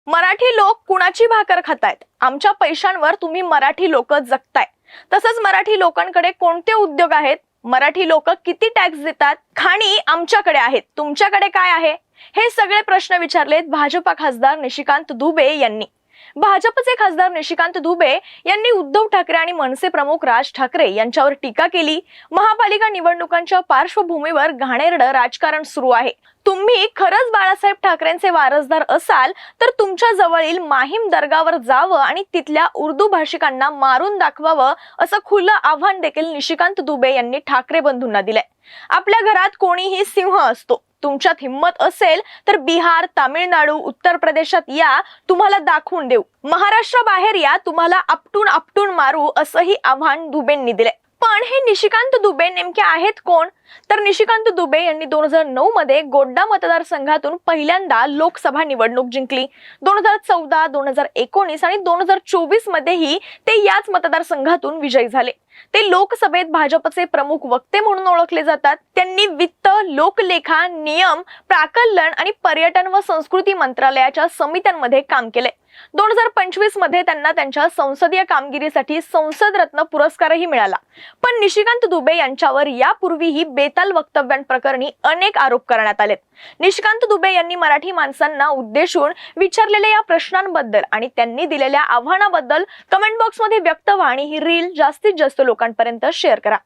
मराठी लोक कुणाची भाकर खातायत? आमच्या पैशांवर तुम्ही मराठी लोक जगताय। तसंच मराठी लोकांकडे कोणते उद्योग आहेत? मराठी लोक किती टॅक्स देतात? खाणी आमच्याकडे आहेत, तुमच्याकडे काय आहे? हे सगळे प्रश्न विचारलेत भाजपा खासदार निशिकांत दुबे यांनी। भाजपचे खासदार निशिकांत दुबे यांनी उद्धव ठाकरे आणि मनसे प्रमुख राज ठाकरे यांच्यावर टीका केली। महापालिका निवडणुकांच्या पार्श्वभूमीवर घाणेरडं राजकारण सुरू आहे। तुम्ही खरंच बाळासाहेब ठाकरेंचे वारसदार असाल तर तुमच्या जवळील माहीम दर्गावर जावं आणि तिथल्या उर्दू भाषिकांना मारून दाखवावं, असं खुलं आव्हान देखील निशिकांत दुबे यांनी ठाकरे बंधूंना दिलंय। आपल्या घरात कोणीही सिंह असतो, तुमच्यात हिम्मत असेल तर बिहार, तामिळनाडू, उत्तर प्रदेशात या, तुम्हाला दाखवून देऊ। महाराष्ट्राबाहेर या, तुम्हाला आपटून आपटून मारू, असंही आव्हान दुबेंनी दिले। पण हे निशिकांत दुबे नेमके आहेत कोण? तर निशिकांत दुबे यांनी 2009 मध्ये गोड्डा मतदारसंघातून पहिल्यांदा लोकसभा निवडणूक जिंकली। 2014, 2019 आणि 2024 मध्येही ते याच मतदारसंघातून विजयी झाले। ते लोकसभेत भाजपचे प्रमुख वक्ते म्हणून ओळखले जातात। त्यांनी वित्त, लोकलेखा, नियम, प्राकलन आणि पर्यटन व संस्कृती मंत्रालयाच्या समित्यांमध्ये काम केले। 2025 मध्ये त्यांना त्यांच्या संसदीय कामगिरीसाठी संसद रत्न पुरस्कारही मिळाला। पण निशिकांत दुबे यांच्यावर यापूर्वीही बेताल वक्तव्यांप्रकरणी अनेक आरोप करण्यात आलेत। निशिकांत दुबे यांनी मराठी माणसांना उद्देशून विचारलेल्या या प्रश्नांबद्दल आणि त्यांनी दिलेल्या आव्हानाबद्दल कमेंट बॉक्समध्ये व्यक्त व्हा आणि ही रील जास्तीत जास्त लोकांपर्यंत शेअर करा।